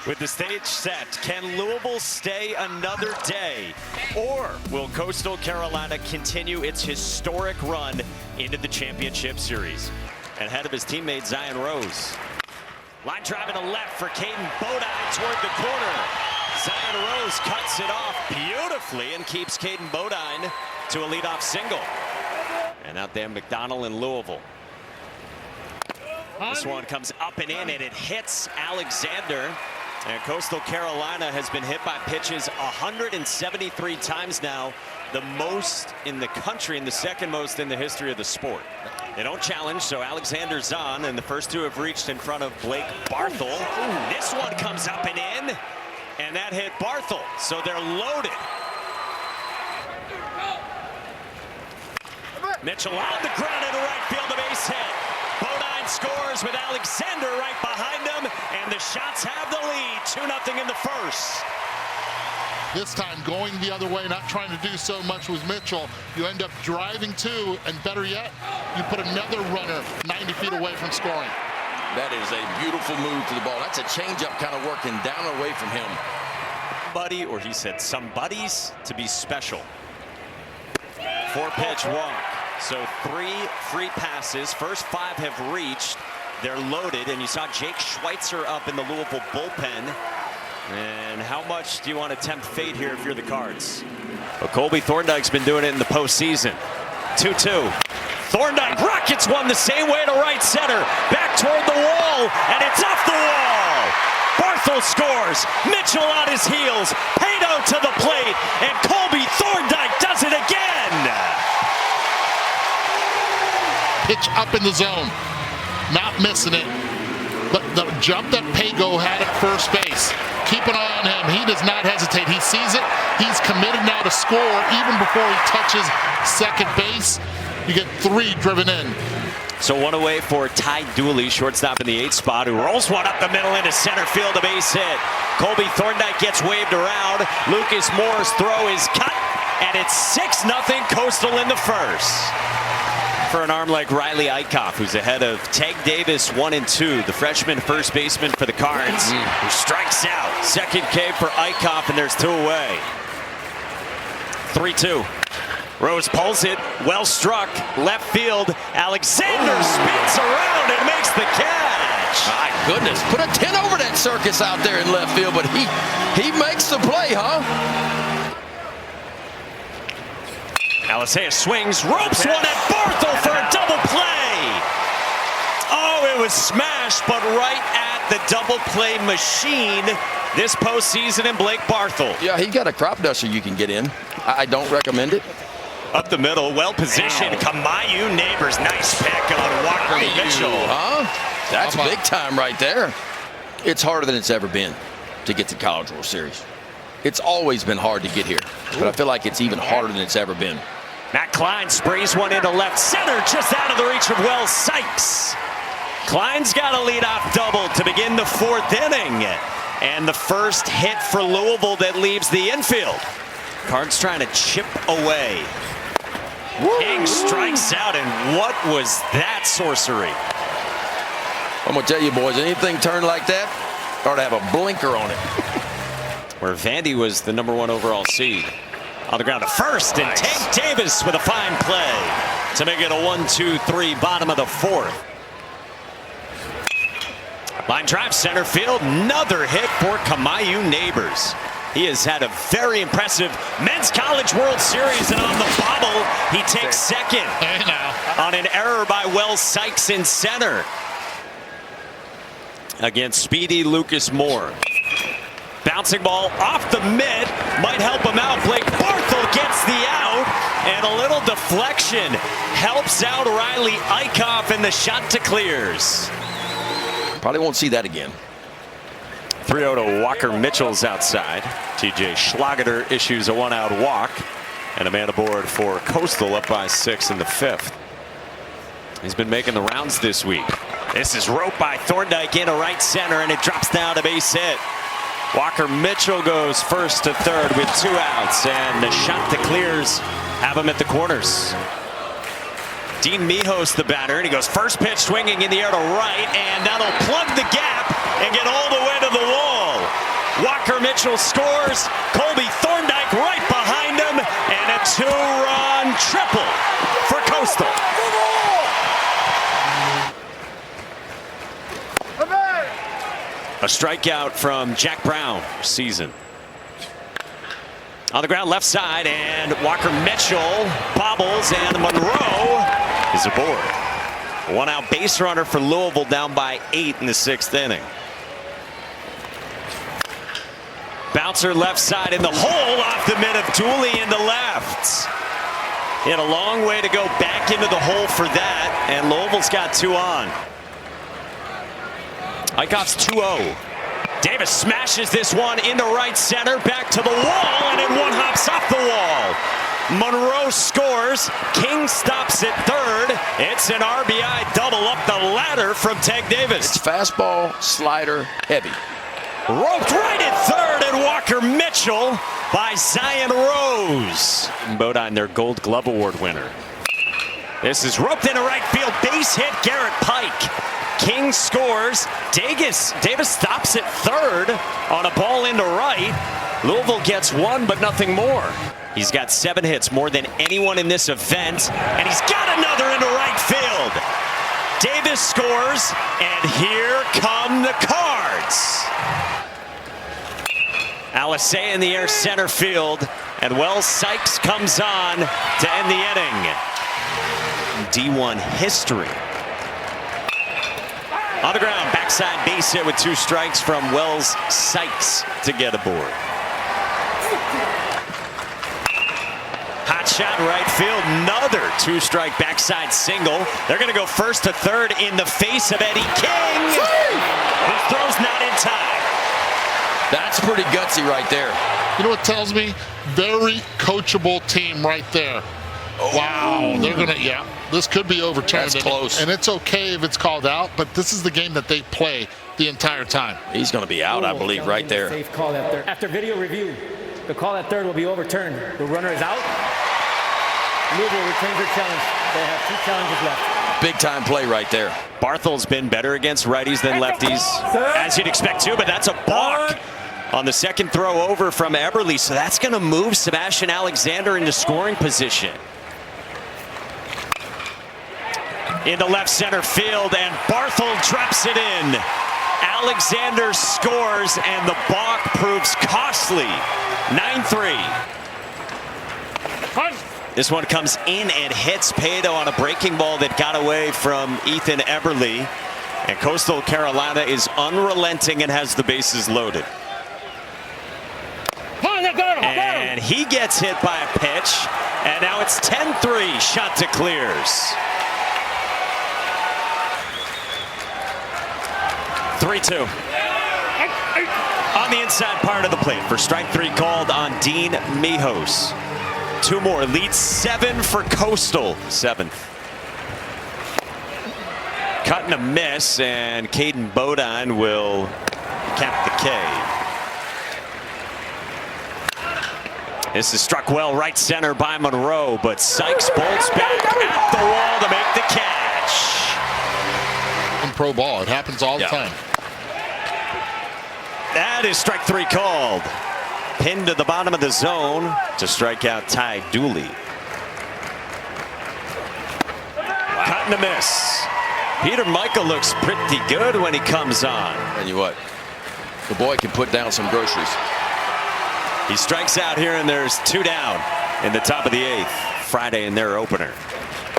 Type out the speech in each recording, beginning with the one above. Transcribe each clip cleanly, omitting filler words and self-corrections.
With the stage set, can Louisville stay another day? Or will Coastal Carolina continue its historic run into the championship series? Ahead of his teammate Zion Rose. Line drive to left for Caden Bodine toward the corner. Zion Rose cuts it off beautifully and keeps Caden Bodine to a leadoff single. And out there, McDonald and Louisville. This one comes up and in, and it hits Alexander. And Coastal Carolina has been hit by pitches 173 times now, the most in the country and the second most in the history of the sport. They don't challenge, so Alexander's on, and the first two have reached in front of Blake Barthel. This one comes up and in, and that hit Barthel, so they're loaded. Mitchell on the ground into right field, a base hit. Bodine scores with Alexander right behind him, and the Shots have the lead, 2-0 in the first. This time going the other way, not trying to do so much with Mitchell. You end up driving two, and better yet, you put another runner 90 feet away from scoring. That is a beautiful move to the ball. That's a changeup kind of working down and away from him. Buddy, or he said some buddies to be special. 4-pitch walk. So 3 free passes. First 5 have reached. They're loaded, and you saw Jake Schweitzer up in the Louisville bullpen. And how much do you want to tempt fate here if you're the Cards? Well, Colby Thorndike's been doing it in the postseason. 2-2. Thorndike rockets one the same way to right center. Back toward the wall, and it's off the wall. Barthel scores. Mitchell on his heels. Pato to the plate, and Colby Thorndike does it again. Pitch up in the zone, not missing it, but the jump that Pago had at first base, keep an eye on him. He does not hesitate. He sees it. He's committed now to score even before he touches second base. You get 3 driven in. So one away for Ty Dooley, shortstop in the 8th spot, who rolls one up the middle into center field, a base hit. Colby Thorndike gets waved around. Lucas Moore's throw is cut, and it's 6-0 Coastal in the first. For an arm like Riley Eichhoff, who's ahead of Teg Davis 1 and 2, the freshman first baseman for the Cards, who strikes out. Second K for Eichhoff, and there's 2 away. 3-2. Rose pulls it, well struck, left field. Alexander spins around and makes the catch. My goodness, put a 10 over that circus out there in left field, but he makes the play, huh? Alisea swings, ropes one at Barthel for a double play. Oh, it was smashed, but right at the double play machine this postseason in Blake Barthel. Yeah, he got a crop duster you can get in. I don't recommend it. Up the middle, well positioned. Kamayu Neighbors, nice pick on Walker Mitchell. Huh? That's big time right there. It's harder than it's ever been to get to College World Series. It's always been hard to get here, but I feel like it's even harder than it's ever been. Matt Klein sprays one into left center, just out of the reach of Wells Sykes. Klein's got a leadoff double to begin the 4th inning. And the first hit for Louisville that leaves the infield. Cards trying to chip away. King strikes out, and what was that sorcery? I'm going to tell you, boys, anything turned like that ought to have a blinker on it. Where Vandy was the #1 overall seed. On the ground to first, and Tank Davis with a fine play to make it a 1-2-3, bottom of the 4th. Line drive center field, another hit for Kamayu Neighbors. He has had a very impressive Men's College World Series, and on the bobble, he takes second on an error by Wells Sykes in center against speedy Lucas Moore. Bouncing ball off the mitt, might help him out. Blake Barthel gets the out, and a little deflection helps out Riley Eichhoff, and the shot to clears. Probably won't see that again. 3-0 to Walker Mitchell's outside. TJ Schlageter issues a 1-out walk, and a man aboard for Coastal up by 6 in the 5th. He's been making the rounds this week. This is roped by Thorndike into right center, and it drops down to base hit. Walker Mitchell goes first to third with 2 outs, and the shot to clears have him at the corners. Dean Mijos the batter, and he goes first pitch swinging in the air to right, and that'll plug the gap and get all the way to the wall. Walker Mitchell scores. Colby Thorndike right behind him. And a 2-run triple for Coastal. A strikeout from Jack Brown season. On the ground left side, and Walker Mitchell bobbles, and Monroe is aboard. One out base runner for Louisville, down by 8 in the 6th inning. Bouncer left side in the hole off the mid of Dooley into left. He had a long way to go back into the hole for that, and Louisville's got 2 on. Eichhoff's 2-0. Davis smashes this one into right center, back to the wall, and it one hops off the wall. Monroe scores. King stops at third. It's an RBI double up the ladder from Teg Davis. It's fastball, slider, heavy. Roped right at third, and Walker Mitchell by Zion Rose. Bodine, their Gold Glove Award winner. This is roped into right field. Base hit, Garrett Pike. King scores. Davis stops at third on a ball into right. Louisville gets 1, but nothing more. He's got 7 hits, more than anyone in this event, and he's got another into right field. Davis scores, and here come the Cards. Alisea in the air center field, and Wells Sykes comes on to end the inning. D1 history. On the ground, backside base hit with 2 strikes from Wells Sykes to get aboard. Hot shot right field, another 2-strike backside single. They're going to go first to third in the face of Eddie King. His throw's not in time. That's pretty gutsy right there. You know what tells me? Very coachable team right there. Oh. Wow, they're gonna, yeah, this could be overturned. That's close. And it's okay if it's called out, but this is the game that they play the entire time. He's going to be out, I believe, right there. Safe call at third. After video review, the call at third will be overturned. The runner is out. Louisville retains their challenge. They have 2 challenges left. Big time play right there. Barthel's been better against righties than lefties, as you'd expect to, but that's a balk on the second throw over from Eberle, so that's going to move Sebastian Alexander into scoring position. Into left center field, and Barthel drops it in. Alexander scores, and the balk proves costly. 9-3. This one comes in and hits Pato on a breaking ball that got away from Ethan Eberle. And Coastal Carolina is unrelenting and has the bases loaded. And he gets hit by a pitch, and now it's 10-3, shot to clears. 3-2. On the inside part of the plate for strike 3 called on Dean Mijos. 2 more, leads 7 for Coastal, 7th. Cut and a miss, and Caden Bodine will cap the K. This is struck well right center by Monroe, but Sykes bolts back at the wall to make the catch. In pro ball, it happens all the time. That is strike 3 called. Pinned to the bottom of the zone to strike out Ty Dooley. Cut and a miss. Peter Michael looks pretty good when he comes on. Tell you what, the boy can put down some groceries. He strikes out here, and there's 2 down in the top of the 8th. Friday in their opener.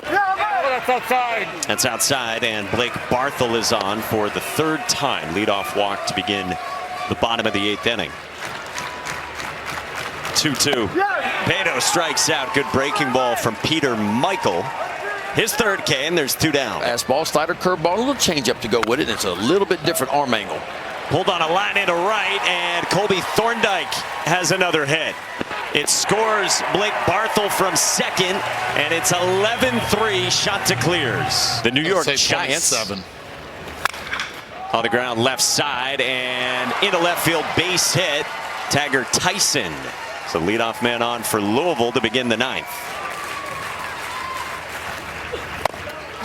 That's outside. That's outside, and Blake Barthel is on for the 3rd time. Leadoff walk to begin the bottom of the 8th inning. 2-2. Pato strikes out. Good breaking ball from Peter Michael. His 3rd K, and there's 2 down. Fastball, slider, curveball, a little changeup to go with it. It's a little bit different arm angle. Pulled on a line into right, and Colby Thorndike has another hit. It scores Blake Barthel from 2nd, and it's 11-3, shot to clears. The New York Giants 7. on the ground left side, and into left field, base hit. Taggart Tyson. So leadoff man on for Louisville to begin the 9th.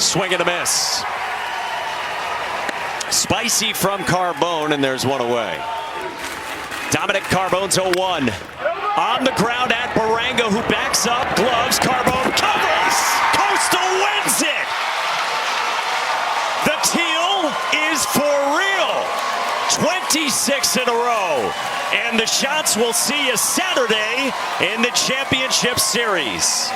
Swing and a miss. Spicy from Carbone, and there's one away. Dominic Carbone's 0-1. On the ground at Barango, who backs up, gloves, Carbone covers! Coastal wins it! The Teal is for real! 26 in a row. And the Shots will see you Saturday in the championship series.